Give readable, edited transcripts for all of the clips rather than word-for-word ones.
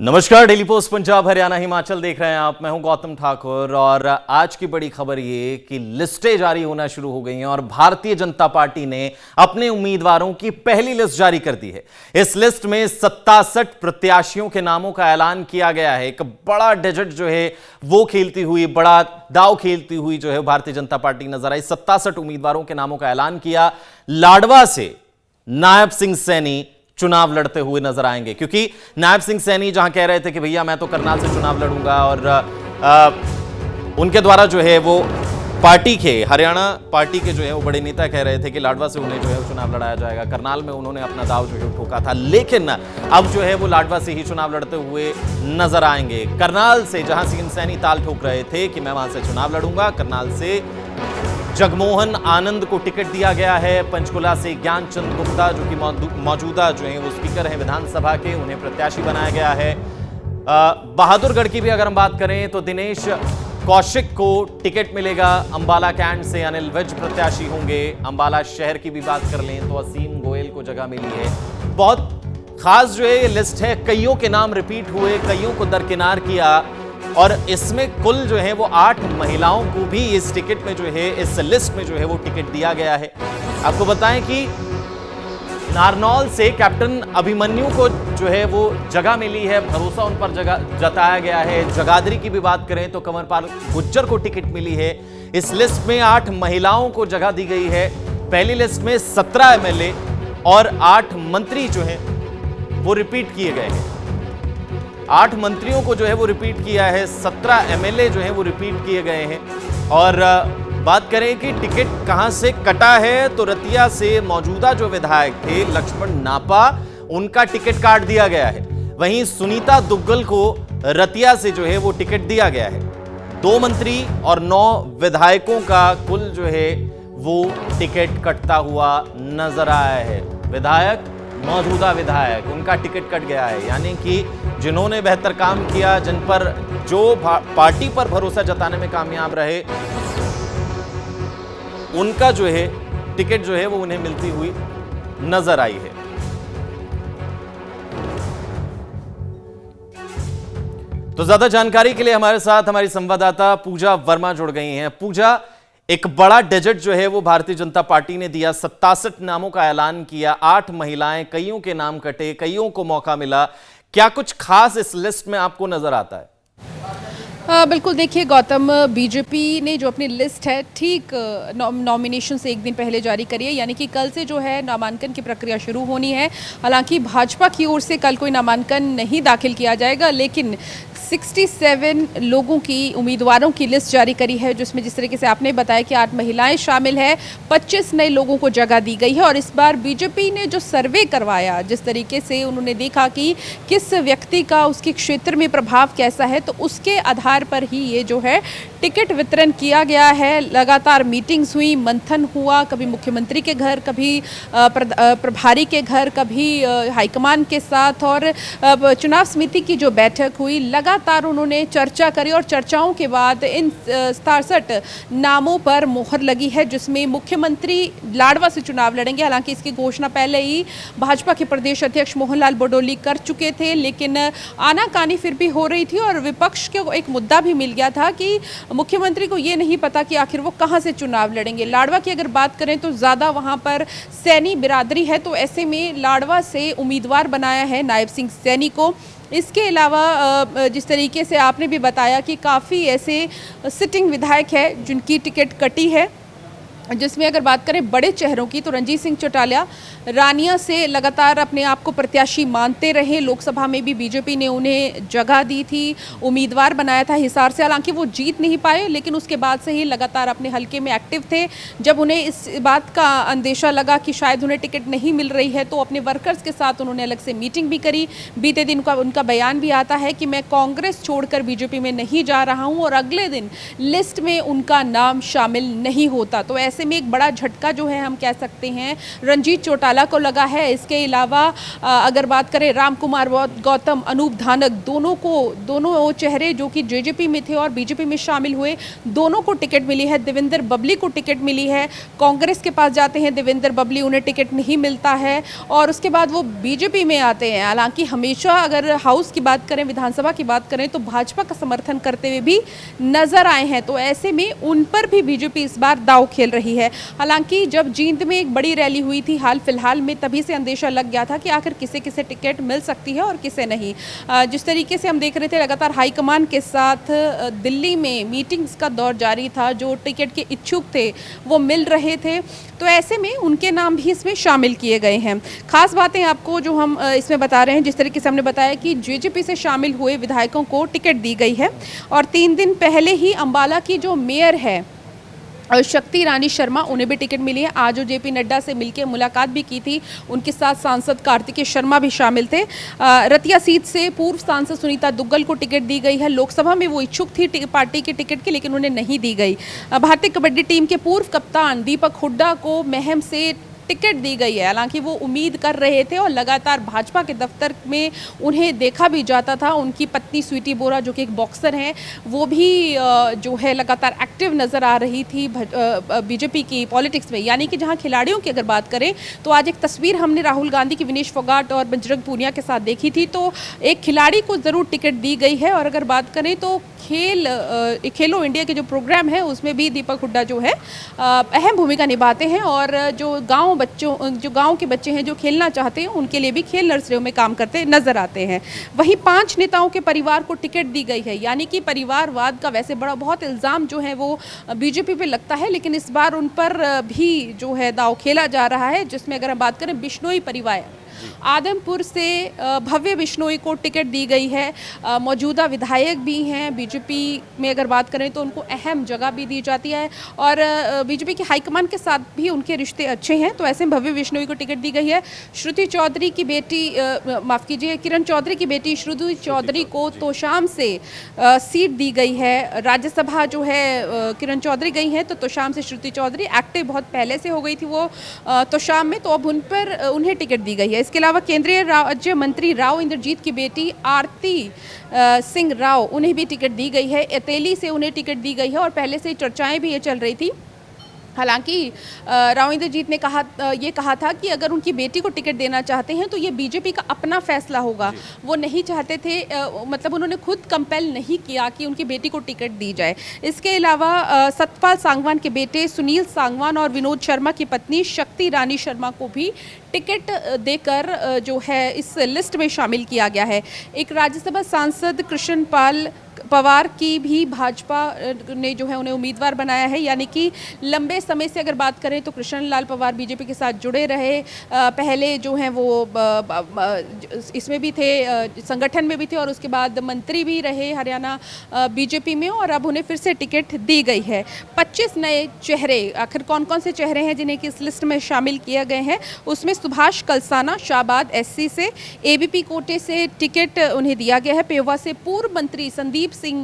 नमस्कार, daily post Punjab Haryana Himachal देख रहे हैं आप। मैं हूं गौतम ठाकुर और आज की बड़ी खबर ये कि लिस्टें जारी होना शुरू हो गई हैं और भारतीय जनता पार्टी ने अपने उम्मीदवारों की पहली लिस्ट जारी कर दी है। इस लिस्ट में 67 प्रत्याशियों के नामों का ऐलान किया गया है। एक बड़ा डिजिट जो है वो खेलती हुई, बड़ा दाव खेलती हुई जो है भारतीय जनता पार्टी नजर आई। 67 उम्मीदवारों के नामों का ऐलान किया। लाडवा से नायब सिंह सैनी चुनाव लड़ते हुए नजर आएंगे, क्योंकि नायब सिंह सैनी जहां कह रहे थे कि भैया मैं तो करनाल से चुनाव लड़ूंगा, और उनके द्वारा जो है वो पार्टी के, हरियाणा पार्टी के जो है वो बड़े नेता कह रहे थे कि लाडवा से उन्हें जो है वो चुनाव लड़ाया जाएगा। करनाल में उन्होंने अपना दाव जो है ठोका था, लेकिन अब जो है वो लाडवा से ही चुनाव लड़ते हुए नजर आएंगे। करनाल से जहां सिंह सैनी ताल ठोक रहे थे कि मैं वहां से चुनाव लड़ूंगा, करनाल से जगमोहन आनंद को टिकट दिया गया है। पंचकुला से ज्ञानचंद गुप्ता जो कि मौजूदा जो है वो स्पीकर हैं विधानसभा के, उन्हें प्रत्याशी बनाया गया है। बहादुरगढ़ की भी अगर हम बात करें तो दिनेश कौशिक को टिकट मिलेगा। अंबाला कैंट से अनिल विज प्रत्याशी होंगे। अंबाला शहर की भी बात कर लें तो असीम गोयल को जगह मिली है। बहुत खास जो है ये लिस्ट है, कईयों के नाम रिपीट हुए, कईयों को दरकिनार किया, और इसमें कुल जो है वो 8 महिलाओं को भी इस टिकट में जो है, इस लिस्ट में जो है वो टिकट दिया गया है। आपको बताएं कि नारनौल से कैप्टन अभिमन्यु को जो है वो जगह मिली है, भरोसा उन पर जताया गया है। जगाधरी की भी बात करें तो कंवरपाल गुज्जर को टिकट मिली है। इस लिस्ट में 8 महिलाओं को जगह दी गई है। पहली लिस्ट में 17 एमएलए और 8 मंत्री जो है वो रिपीट किए गए हैं। 8 मंत्रियों को जो है वो रिपीट किया है, 17 एमएलए जो है वो रिपीट किए गए हैं। और बात करें कि टिकट कहां से कटा है तो रतिया से मौजूदा जो विधायक थे लक्ष्मण नापा, उनका टिकट काट दिया गया है। वहीं सुनीता दुग्गल को रतिया से जो है वो टिकट दिया गया है। 2 मंत्री और 9 विधायकों का कुल जो है वो टिकट कटता हुआ नजर आया है। विधायक, मौजूदा विधायक, उनका टिकट कट गया है। यानी कि जिन्होंने बेहतर काम किया, जिन पर जो पार्टी पर भरोसा जताने में कामयाब रहे, उनका जो है टिकट जो है वो उन्हें मिलती हुई नजर आई है। तो ज्यादा जानकारी के लिए हमारे साथ हमारी संवाददाता पूजा वर्मा जुड़ गई हैं। पूजा, एक बड़ा डिजिट जो है वो भारतीय जनता पार्टी ने दिया, 67 नामों का ऐलान किया, 8 महिलाएं, कईयों के नाम कटे, कईयों को मौका मिला। क्या कुछ खास इस लिस्ट में आपको नजर आता है? बिल्कुल, देखिए गौतम, बीजेपी ने जो अपनी लिस्ट है ठीक नॉमिनेशन से एक दिन पहले जारी करी है, यानी कि कल से जो है नामांकन की प्रक्रिया शुरू होनी है। हालांकि भाजपा की ओर से कल कोई नामांकन नहीं दाखिल किया जाएगा, लेकिन 67 लोगों की, उम्मीदवारों की लिस्ट जारी करी है, जिसमें जिस तरीके से आपने बताया कि 8 महिलाएं शामिल है, 25 नए लोगों को जगह दी गई है। और इस बार बीजेपी ने जो सर्वे करवाया, जिस तरीके से उन्होंने देखा कि किस व्यक्ति का उसके क्षेत्र में प्रभाव कैसा है, तो उसके आधार पर ही ये जो है टिकट वितरण किया गया है। लगातार मीटिंग्स हुई, मंथन हुआ, कभी मुख्यमंत्री के घर, कभी प्रभारी के घर, कभी हाईकमान के साथ, और चुनाव समिति की जो बैठक हुई, लगातार उन्होंने चर्चा करी, और चर्चाओं के बाद इन 67 नामों पर मोहर लगी है, जिसमें मुख्यमंत्री लाडवा से चुनाव लड़ेंगे। हालांकि इसकी घोषणा पहले ही भाजपा के प्रदेश अध्यक्ष मोहनलाल बडोली कर चुके थे, लेकिन आनाकानी फिर भी हो रही थी और विपक्ष को एक मुद्दा भी मिल गया था कि मुख्यमंत्री को ये नहीं पता कि आखिर वो कहां से चुनाव लड़ेंगे। लाडवा की अगर बात करें तो ज़्यादा वहां पर सैनी बिरादरी है, तो ऐसे में लाडवा से उम्मीदवार बनाया है नायब सिंह सैनी को। इसके अलावा जिस तरीके से आपने भी बताया कि काफ़ी ऐसे सिटिंग विधायक है जिनकी टिकट कटी है, जिसमें अगर बात करें बड़े चेहरों की तो रणजीत सिंह चौटाला रानिया से लगातार अपने आप को प्रत्याशी मानते रहे। लोकसभा में भी बीजेपी ने उन्हें जगह दी थी, उम्मीदवार बनाया था हिसार से। हालांकि वो जीत नहीं पाए, लेकिन उसके बाद से ही लगातार अपने हलके में एक्टिव थे। जब उन्हें इस बात का अंदेशा लगा कि शायद उन्हें टिकट नहीं मिल रही है, तो अपने वर्कर्स के साथ उन्होंने अलग से मीटिंग भी करी। बीते दिन उनका बयान भी आता है कि मैं कांग्रेस छोड़कर बीजेपी में नहीं जा रहा हूँ, और अगले दिन लिस्ट में उनका नाम शामिल नहीं होता। तो ऐसे में एक बड़ा झटका जो है हम कह सकते हैं रंजीत चौटाला को लगा है। इसके अलावा अगर बात करें राम कुमार गौतम, अनूप धानक, दोनों चेहरे जो कि जेजेपी में थे और बीजेपी में शामिल हुए, दोनों को टिकट मिली है। देवेंद्र बबली को टिकट मिली है। कांग्रेस के पास जाते हैं देवेंद्र बबली, उन्हें टिकट नहीं मिलता है और उसके बाद वो बीजेपी में आते हैं। हालांकि हमेशा अगर हाउस की बात करें, विधानसभा की बात करें तो भाजपा का समर्थन करते हुए भी नजर आए हैं। तो ऐसे में उन पर भी बीजेपी इस बार दांव खेल रही है। हालांकि जब जींद में एक बड़ी रैली हुई थी हाल फिलहाल में, तभी से अंदेशा लग गया था कि आखिर किसे किसे टिकट मिल सकती है और किसे नहीं। जिस तरीके से हम देख रहे थे लगातार हाईकमान के साथ दिल्ली में मीटिंग्स का दौर जारी था, जो टिकट के इच्छुक थे वो मिल रहे थे, तो ऐसे में उनके नाम भी इसमें शामिल किए गए हैं। खास बातें आपको जो हम इसमें बता रहे हैं, जिस तरीके से हमने बताया कि जेजेपी से शामिल हुए विधायकों को टिकट दी गई है और 3 दिन पहले ही अंबाला की जो मेयर है शक्ति रानी शर्मा, उन्हें भी टिकट मिली है। आज जो जेपी नड्डा से मिलकर मुलाकात भी की थी, उनके साथ सांसद कार्तिकेय शर्मा भी शामिल थे। रतिया सीट से पूर्व सांसद सुनीता दुग्गल को टिकट दी गई है। लोकसभा में वो इच्छुक थी पार्टी के टिकट की, लेकिन उन्हें नहीं दी गई। भारतीय कबड्डी टीम के पूर्व कप्तान दीपक हुड्डा को महम से टिकट दी गई है। हालांकि वो उम्मीद कर रहे थे और लगातार भाजपा के दफ्तर में उन्हें देखा भी जाता था। उनकी पत्नी स्वीटी बोरा जो कि एक बॉक्सर हैं, वो भी जो है लगातार एक्टिव नज़र आ रही थी बीजेपी की पॉलिटिक्स में। यानी कि जहां खिलाड़ियों की अगर बात करें तो आज एक तस्वीर हमने राहुल गांधी की, विनेश फोगाट और बजरंग पूनिया के साथ देखी थी, तो एक खिलाड़ी को ज़रूर टिकट दी गई है। और अगर बात करें तो खेलो इंडिया के जो प्रोग्राम है उसमें भी दीपक हुड्डा जो है अहम भूमिका निभाते हैं और जो गांव के बच्चे हैं जो खेलना चाहते हैं उनके लिए भी खेल नर्सरियों में काम करते नजर आते हैं। वहीं 5 नेताओं के परिवार को टिकट दी गई है। यानी कि परिवारवाद का वैसे बहुत इल्ज़ाम जो है वो बीजेपी पे लगता है, लेकिन इस बार उन पर भी जो है दांव खेला जा रहा है। जिसमें अगर हम बात करें बिश्नोई परिवार, आदमपुर से भव्य बिश्नोई को टिकट दी गई है। मौजूदा विधायक भी हैं बीजेपी में, अगर बात करें तो उनको अहम जगह भी दी जाती है और बीजेपी के हाईकमान के साथ भी उनके रिश्ते अच्छे हैं। तो ऐसे में भव्य बिश्नोई को टिकट दी गई है। श्रुति चौधरी की बेटी, माफ़ कीजिए, किरण चौधरी की बेटी श्रुति चौधरी को तोशाम से सीट दी गई है। राज्यसभा जो है किरण चौधरी गई हैं, तो तोशाम से श्रुति चौधरी एक्टिव बहुत पहले से हो गई थी वो तोशाम में, तो अब उन्हें टिकट दी गई है। इसके अलावा केंद्रीय राज्य मंत्री राव इंद्रजीत की बेटी आरती सिंह राव, उन्हें भी टिकट दी गई है। एतेली से उन्हें टिकट दी गई है और पहले से चर्चाएं भी ये चल रही थी। हालांकि राव इंद्रजीत ने ये कहा था कि अगर उनकी बेटी को टिकट देना चाहते हैं तो ये बीजेपी का अपना फैसला होगा। वो नहीं चाहते थे, मतलब उन्होंने खुद कंपेल नहीं किया कि उनकी बेटी को टिकट दी जाए। इसके अलावा सतपाल सांगवान के बेटे सुनील सांगवान और विनोद शर्मा की पत्नी शक्ति रानी शर्मा को भी टिकट देकर जो है इस लिस्ट में शामिल किया गया है। एक राज्यसभा सांसद कृष्ण पाल पवार की भी भाजपा ने जो है उन्हें उम्मीदवार बनाया है। यानी कि लंबे समय से अगर बात करें तो कृष्ण लाल पवार बीजेपी के साथ जुड़े रहे, पहले जो हैं वो इसमें भी थे, संगठन में भी थे और उसके बाद मंत्री भी रहे हरियाणा बीजेपी में, और अब उन्हें फिर से टिकट दी गई है। 25 नए चेहरे, आखिर कौन कौन से चेहरे हैं जिन्हें किस लिस्ट में शामिल किया गए हैं, उसमें सुभाष कलसाना शाहबाद एससी से, एबीपी कोटे से टिकट उन्हें दिया गया है। पेवा से पूर्व मंत्री संदीप सिंह,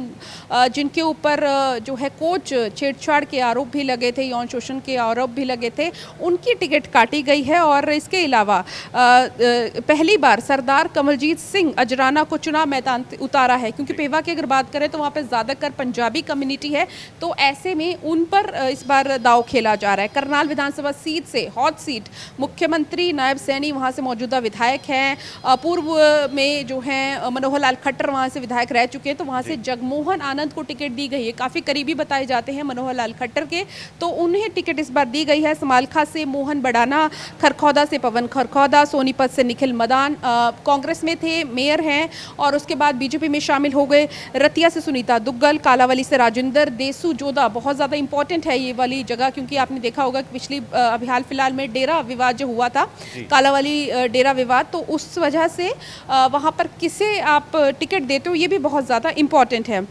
जिनके ऊपर जो है कोच छेड़छाड़ के आरोप भी लगे थे, यौन शोषण के आरोप भी लगे थे, उनकी टिकट काटी गई है। और इसके अलावा पहली बार सरदार कमलजीत सिंह अजराना को चुनाव मैदान उतारा है, क्योंकि पेवा की अगर बात करें तो वहाँ पर ज़्यादातर पंजाबी कम्युनिटी है, तो ऐसे में उन पर इस बार दांव खेला जा रहा है। करनाल विधानसभा सीट से हॉट सीट, मुख्यमंत्री नायब सैनी वहाँ से मौजूदा विधायक हैं, पूर्व में जो हैं मनोहर लाल खट्टर वहाँ से विधायक रह चुके हैं, तो वहाँ से जगमोहन आनंद को टिकट दी गई है। काफ़ी करीबी बताए जाते हैं मनोहर लाल खट्टर के, तो उन्हें टिकट इस बार दी गई है। समालखा से मोहन बडाना, खरखौदा से पवन खरखौदा, सोनीपत से निखिल मदान कांग्रेस में थे, मेयर हैं और उसके बाद बीजेपी में शामिल हो गए। रतिया से सुनीता दुग्गल, कालावली से राजेंद्र देसू जोधा, बहुत ज़्यादा इंपॉर्टेंट है ये वाली जगह, क्योंकि आपने देखा होगा कि पिछली अभी हाल फिलहाल में डेरा विवाद जो हुआ था, कालावली डेरा विवाद, तो उस वजह से वहाँ पर किसे आप टिकट देते हो ये भी बहुत ज़्यादा इंपॉर्टेंट है।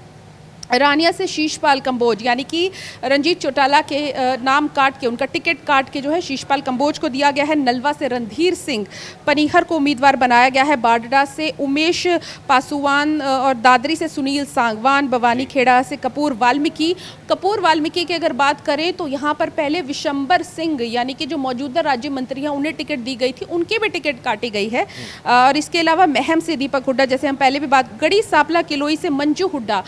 रानिया से शीशपाल कंबोज, यानी कि रंजीत चौटाला के नाम काट के, उनका टिकट काट के जो है शीशपाल कंबोज को दिया गया है। नलवा से रणधीर सिंह पनीहर को उम्मीदवार बनाया गया है। बाडडा से उमेश पासवान और दादरी से सुनील सांगवान, भवानी खेड़ा से कपूर वाल्मीकि की अगर बात करें तो यहाँ पर पहले विशंबर सिंह यानी कि जो मौजूदा राज्य मंत्री हैं उन्हें टिकट दी गई थी, उनकी भी टिकट काटी गई है। और इसके अलावा महम से दीपक हुड्डा, जैसे हम पहले भी बात, गढ़ी सापला किलोई से मंजू हुड्डा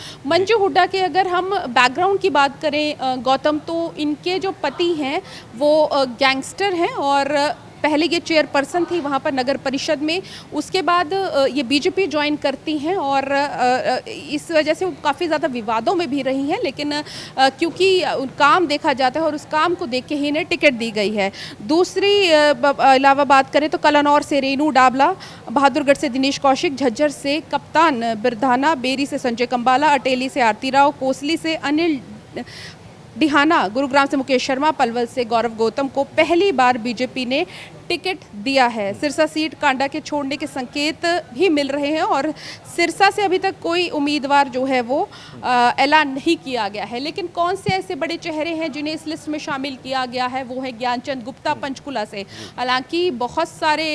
हुड्डा के अगर हम बैकग्राउंड की बात करें गौतम, तो इनके जो पति हैं वो गैंगस्टर हैं और पहले ये चेयरपर्सन थी वहाँ पर नगर परिषद में, उसके बाद ये बीजेपी ज्वाइन करती हैं और इस वजह से वो काफ़ी ज़्यादा विवादों में भी रही हैं, लेकिन क्योंकि काम देखा जाता है और उस काम को देख के ही इन्हें टिकट दी गई है। दूसरी अलावा बात करें तो कलानौर से रेनू डाबला, बहादुरगढ़ से दिनेश कौशिक, झज्जर से कप्तान बिरधाना, बेरी से संजय कंबाला, अटेली से आरती राव, कोसली से अनिल डिहाना, गुरुग्राम से मुकेश शर्मा, पलवल से गौरव गौतम को पहली बार बीजेपी ने टिकट दिया है। सिरसा सीट कांडा के छोड़ने के संकेत भी मिल रहे हैं और सिरसा से अभी तक कोई उम्मीदवार जो है वो ऐलान नहीं किया गया है। लेकिन कौन से ऐसे बड़े चेहरे हैं जिन्हें इस लिस्ट में शामिल किया गया है, वो है ज्ञानचंद गुप्ता पंचकुला से। हालांकि बहुत सारे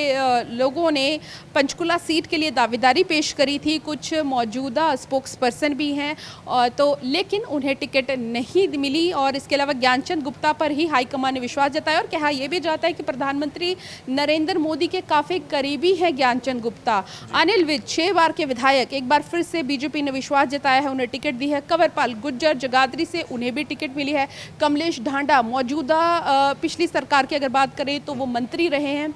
लोगों ने पंचकुला सीट के लिए दावेदारी पेश करी थी, कुछ मौजूदा स्पोक्स पर्सन भी हैं तो, लेकिन उन्हें टिकट नहीं मिली। और इसके अलावा ज्ञानचंद गुप्ता पर ही हाईकमान ने विश्वास जताया और कहा यह भी जाता है कि प्रधानमंत्री नरेंद्र मोदी के काफी करीबी है ज्ञानचंद गुप्ता। अनिल विज 6 बार के विधायक, एक बार फिर से बीजेपी ने विश्वास जताया है, उन्हें टिकट दी है। कंवरपाल गुज्जर जगाधरी से, उन्हें भी टिकट मिली है। कमलेश ढांडा मौजूदा पिछली सरकार की अगर बात करें तो वो मंत्री रहे हैं,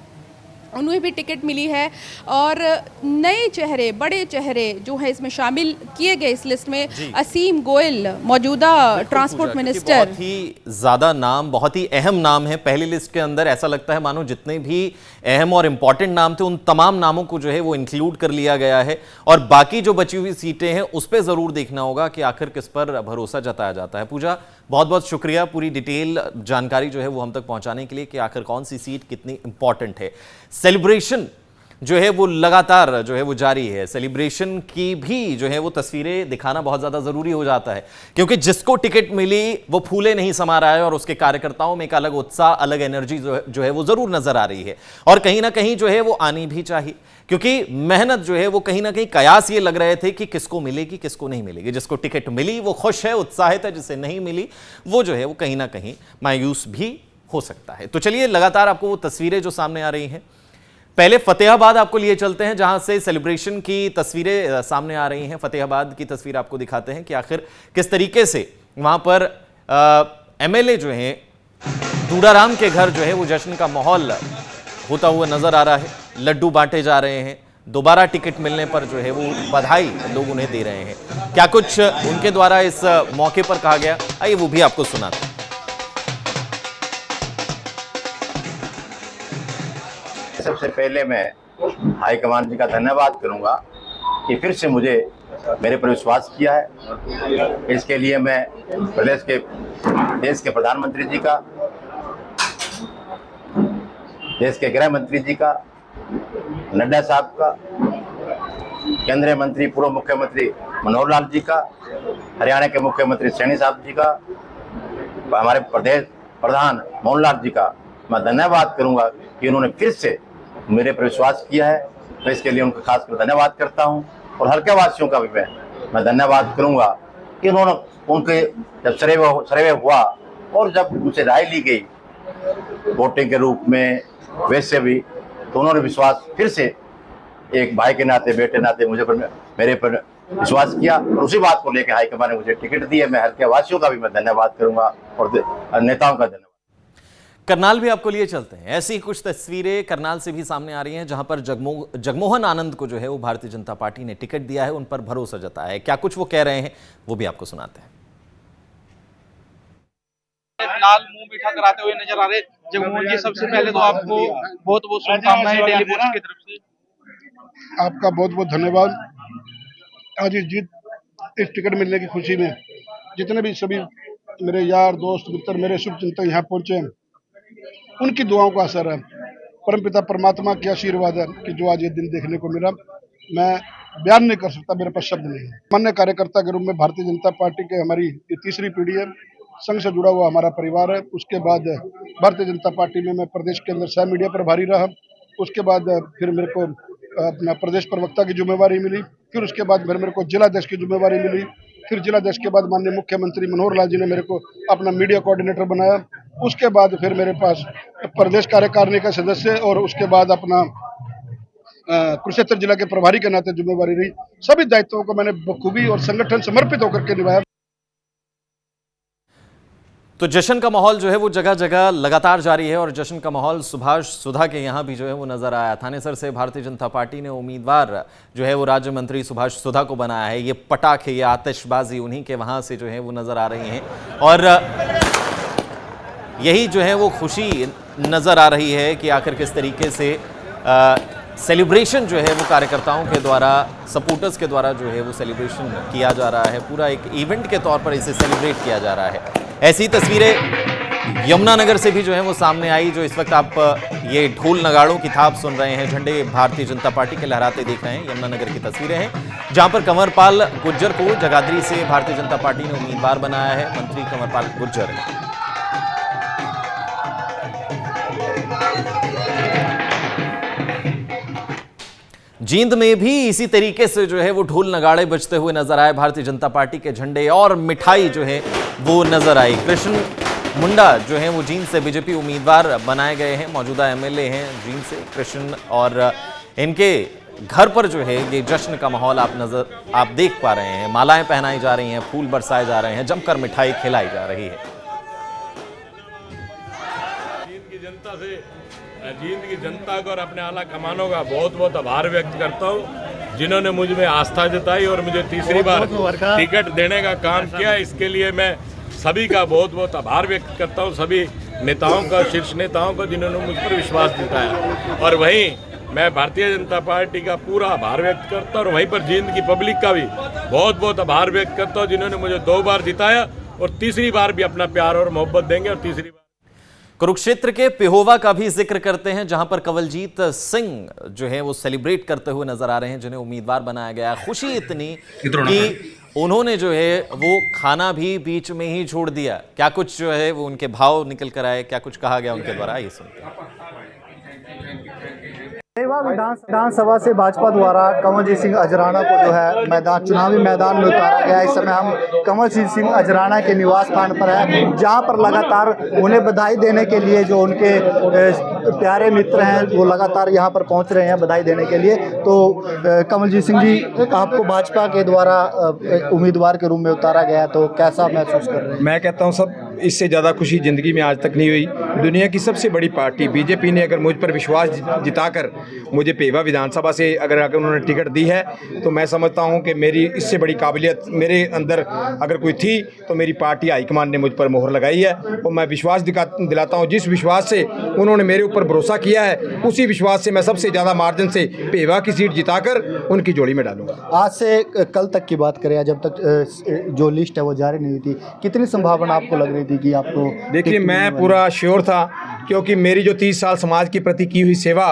उन्हें भी टिकट मिली है। और नए चेहरे, बड़े चेहरे जो है इसमें शामिल किए गए इस लिस्ट में, असीम गोयल मौजूदा ट्रांसपोर्ट मिनिस्टर। बहुत ही ज्यादा नाम, बहुत ही अहम नाम है पहली लिस्ट के अंदर। ऐसा लगता है मानो जितने भी अहम और इंपॉर्टेंट नाम थे उन तमाम नामों को जो है वो इंक्लूड कर लिया गया है। और बाकी जो बची हुई सीटें हैं उस पर जरूर देखना होगा कि आखिर किस पर भरोसा जताया जाता है। पूजा, बहुत बहुत शुक्रिया पूरी डिटेल जानकारी जो है वो हम तक पहुंचाने के लिए कि आखिर कौन सी सीट कितनी इंपॉर्टेंट है। सेलिब्रेशन जो है वो लगातार जो है वो जारी है। सेलिब्रेशन की भी जो है वो तस्वीरें दिखाना बहुत ज्यादा जरूरी हो जाता है, क्योंकि जिसको टिकट मिली वो फूले नहीं समा रहा है और उसके कार्यकर्ताओं में एक अलग उत्साह, अलग एनर्जी जो है वो जरूर नजर आ रही है। और कहीं ना कहीं जो है वो आनी भी चाहिए, क्योंकि मेहनत जो है वो कहीं ना कहीं कयास ये लग रहे थे कि किसको मिलेगी किसको नहीं मिलेगी। जिसको टिकट मिली वो खुश है, उत्साहित है, जिसे नहीं मिली वो जो है वो कहीं ना कहीं मायूस भी हो सकता है। तो चलिए लगातार आपको वो तस्वीरें जो सामने आ रही हैं, पहले फतेहाबाद आपको लिए चलते हैं जहां से सेलिब्रेशन की तस्वीरें सामने आ रही हैं। फतेहाबाद की तस्वीर आपको दिखाते हैं कि आखिर किस तरीके से वहां पर एमएलए जो हैं दूडाराम के घर जो है वो जश्न का माहौल होता हुआ नजर आ रहा है। लड्डू बांटे जा रहे हैं, दोबारा टिकट मिलने पर जो है वो बधाई लोग उन्हें दे रहे हैं। क्या कुछ उनके द्वारा इस मौके पर कहा गया, आइए वो भी आपको सुनाते हैं। सबसे पहले मैं हाईकमान जी का धन्यवाद करूंगा कि फिर से मुझे मेरे पर विश्वास किया है। इसके लिए मैं देश के प्रधानमंत्री जी का, देश के गृह मंत्री जी का, नड्डा साहब का, केंद्रीय मंत्री पूर्व मुख्यमंत्री मनोहर लाल जी का, हरियाणा के मुख्यमंत्री सैनी साहब जी का, हमारे प्रदेश प्रधान मोहन लाल जी का मैं धन्यवाद करूंगा कि उन्होंने फिर से मेरे पर विश्वास किया है। तो इसके लिए उनका खासकर धन्यवाद करता हूं। और हल्के वासियों का भी मैं धन्यवाद करूंगा कि उन्होंने, उनके जब सर्वे हुआ और जब उनसे राय ली गई वोटिंग के रूप में, वैसे भी तो उन्होंने विश्वास फिर से एक भाई के नाते, बेटे नाते मेरे पर विश्वास किया और उसी बात को लेकर हाईकमान ने मुझे टिकट दी है। मैं हल्के वासियों का भी मैं धन्यवाद करूंगा और नेताओं का धन्यवाद। करनाल भी आपको लिए चलते हैं। ऐसी कुछ तस्वीरें करनाल से भी सामने आ रही हैं जहां पर जगमोहन आनंद को जो है वो भारतीय जनता पार्टी ने टिकट दिया है, उन पर भरोसा जताया है। क्या कुछ वो कह रहे हैं वो भी आपको सुनाते हैं। लाल मुंह मीठा कराते हुए नजर आ रहे जगमोहन जी, सबसे पहले तो आपको बहुत बहुत शुभकामनाएं डेली पोस्ट की तरफ से। आपका बहुत बहुत धन्यवाद। आज इस टिकट मिलने की खुशी में जितने भी सभी मेरे यार दोस्त मित्र, मेरे शुभचिंतक यहाँ पहुंचे हैं, उनकी दुआओं का असर है, परमपिता परमात्मा के आशीर्वाद है कि जो आज ये दिन देखने को मिला। मैं बयान नहीं कर सकता, मेरे पास शब्द नहीं है। मान्य कार्यकर्ता के रूप में भारतीय जनता पार्टी के हमारी ये तीसरी पीढ़ी है, संघ से जुड़ा हुआ हमारा परिवार है। उसके बाद भारतीय जनता पार्टी में मैं प्रदेश के अंदर सह मीडिया प्रभारी रहा। उसके बाद फिर मेरे को अपना प्रदेश प्रवक्ता की जिम्मेवारी मिली। फिर उसके बाद फिर मेरे को जिलाध्यक्ष की जिम्मेवारी मिली। फिर जिलाध्यक्ष के बाद माननीय मुख्यमंत्री मनोहर लाल जी ने मेरे को अपना मीडिया कोऑर्डिनेटर बनाया। उसके बाद फिर मेरे पास प्रदेश कार्यकारिणी का सदस्य और उसके बाद अपना कुरुक्षेत्र जिला के प्रभारी के नाते जिम्मेवारी रही। सभी दायित्वों को मैंने बखूबी और संगठन समर्पित होकर के निभाया। तो जश्न का माहौल जो है वो जगह जगह लगातार जारी है और जश्न का माहौल सुभाष सुधा के यहाँ भी जो है वो नजर आया। थानेसर से भारतीय जनता पार्टी ने उम्मीदवार जो है वो राज्य मंत्री सुभाष सुधा को बनाया है। ये पटाखे, ये आतिशबाजी उन्हीं के वहाँ से जो है वो नजर आ रही हैं और यही जो है वो खुशी नजर आ रही है कि आखिर किस तरीके से सेलिब्रेशन जो है वो कार्यकर्ताओं के द्वारा, सपोर्टर्स के द्वारा जो है वो सेलिब्रेशन किया जा रहा है। पूरा एक इवेंट के तौर पर इसे सेलिब्रेट किया जा रहा है। ऐसी तस्वीरें यमुनानगर से भी जो है वो सामने आई, जो इस वक्त आप ये ढोल नगाड़ों की थाप सुन रहे हैं, झंडे भारतीय जनता पार्टी के लहराते देख रहे हैं। यमुनानगर की तस्वीरें हैं जहां पर कंवरपाल गुर्जर को जगाधरी से भारतीय जनता पार्टी ने उम्मीदवार बनाया है। मंत्री कंवरपाल गुर्जर जींद में भी इसी तरीके से जो है वो ढोल नगाड़े बजते हुए नजर आए। भारतीय जनता पार्टी के झंडे और मिठाई जो है वो नजर आई। कृष्ण मुंडा जो है वो जींद से बीजेपी उम्मीदवार बनाए गए हैं, मौजूदा एमएलए हैं जींद से कृष्ण, और इनके घर पर जो है ये जश्न का माहौल आप देख पा रहे हैं। मालाएं पहनाई जा रही हैं, फूल बरसाए जा रहे हैं, जमकर मिठाई खिलाई जा रही है। जींद की जनता को और अपने आला कमानों का बहुत बहुत आभार व्यक्त करता हूँ, जिन्होंने मुझ में आस्था जताई और मुझे तीसरी बार टिकट देने का काम किया। इसके लिए मैं सभी का बहुत बहुत आभार व्यक्त करता हूँ, सभी नेताओं का, शीर्ष नेताओं का, जिन्होंने मुझ पर विश्वास जताया। और वहीं मैं भारतीय जनता पार्टी का पूरा आभार व्यक्त करता हूँ और वहीं पर जींद की पब्लिक का भी बहुत बहुत आभार व्यक्त करता हूँ, जिन्होंने मुझे 2 बार जिताया और तीसरी बार भी अपना प्यार और मोहब्बत देंगे। और तीसरी बार कुरुक्षेत्र के पिहोवा का भी जिक्र करते हैं, जहां पर कंवलजीत सिंह जो है वो सेलिब्रेट करते हुए नजर आ रहे हैं, जिन्हें उम्मीदवार बनाया गया। खुशी इतनी कि उन्होंने जो है वो खाना भी बीच में ही छोड़ दिया। क्या कुछ जो है वो उनके भाव निकल कर आए, क्या कुछ कहा गया उनके द्वारा, ये सुनते हैं। विधानसभा से भाजपा द्वारा कंवलजीत सिंह अजराना को जो है चुनावी मैदान में उतारा गया। इस समय हम कंवलजीत सिंह अजराना के निवास स्थान पर है, जहां पर लगातार उन्हें बधाई देने के लिए जो उनके प्यारे मित्र हैं वो लगातार यहां पर पहुंच रहे हैं बधाई देने के लिए। तो कंवलजीत सिंह जी, आपको भाजपा के द्वारा उम्मीदवार के रूप में उतारा गया, तो कैसा महसूस कर रहे हैं? मैं कहता हूं सब इससे ज़्यादा खुशी ज़िंदगी में आज तक नहीं हुई। दुनिया की सबसे बड़ी पार्टी बीजेपी ने अगर मुझ पर विश्वास जिताकर मुझे पेवा विधानसभा से अगर उन्होंने टिकट दी है, तो मैं समझता हूं कि मेरी इससे बड़ी काबिलियत मेरे अंदर अगर कोई थी तो मेरी पार्टी हाईकमान ने मुझ पर मोहर लगाई है। और मैं विश्वास दिलाता हूं, जिस विश्वास से उन्होंने मेरे ऊपर भरोसा किया है, उसी विश्वास से मैं सबसे ज़्यादा मार्जिन से पेवा की सीट जिताकर उनकी जोड़ी में डालूंगा। आज से कल तक की बात करें, जब तक जो लिस्ट है वो जारी नहीं हुई थी, कितनी संभावना आपको लग रही थी कि आपको? देखिए, मैं पूरा श्योर था, क्योंकि मेरी जो 30 साल समाज के प्रति की हुई सेवा,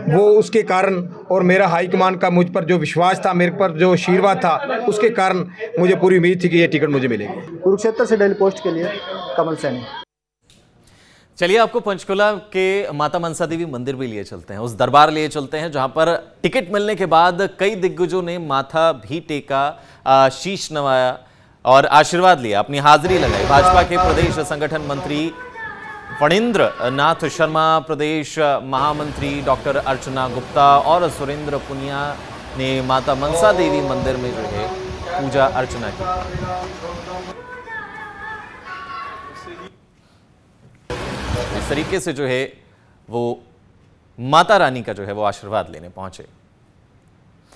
वो उसके कारण, और मेरा हाईकमान का मुझ पर जो विश्वास था, मेरे पर जो आशीर्वाद था, उसके कारण मुझे पूरी उम्मीद थी कि ये टिकट मुझे मिलेगी। कुरुक्षेत्र से डेली पोस्ट के लिए कमल सैनी। चलिए आपको पंचकुला के माता मनसा देवी मंदिर भी लिए चलते हैं, उस दरबार लिए चलते हैं जहां पर टिकट मिलने के बाद कई दिग्गजों ने माथा भी टेका, शीश नवाया और आशीर्वाद लिया, अपनी हाजिरी लगाई। भाजपा के प्रदेश संगठन मंत्री फणींद्र नाथ शर्मा, प्रदेश महामंत्री डॉक्टर अर्चना गुप्ता और सुरेंद्र पुनिया ने माता मनसा देवी मंदिर में जो है पूजा अर्चना की। इस तरीके से जो है वो माता रानी का जो है वो आशीर्वाद लेने पहुंचे।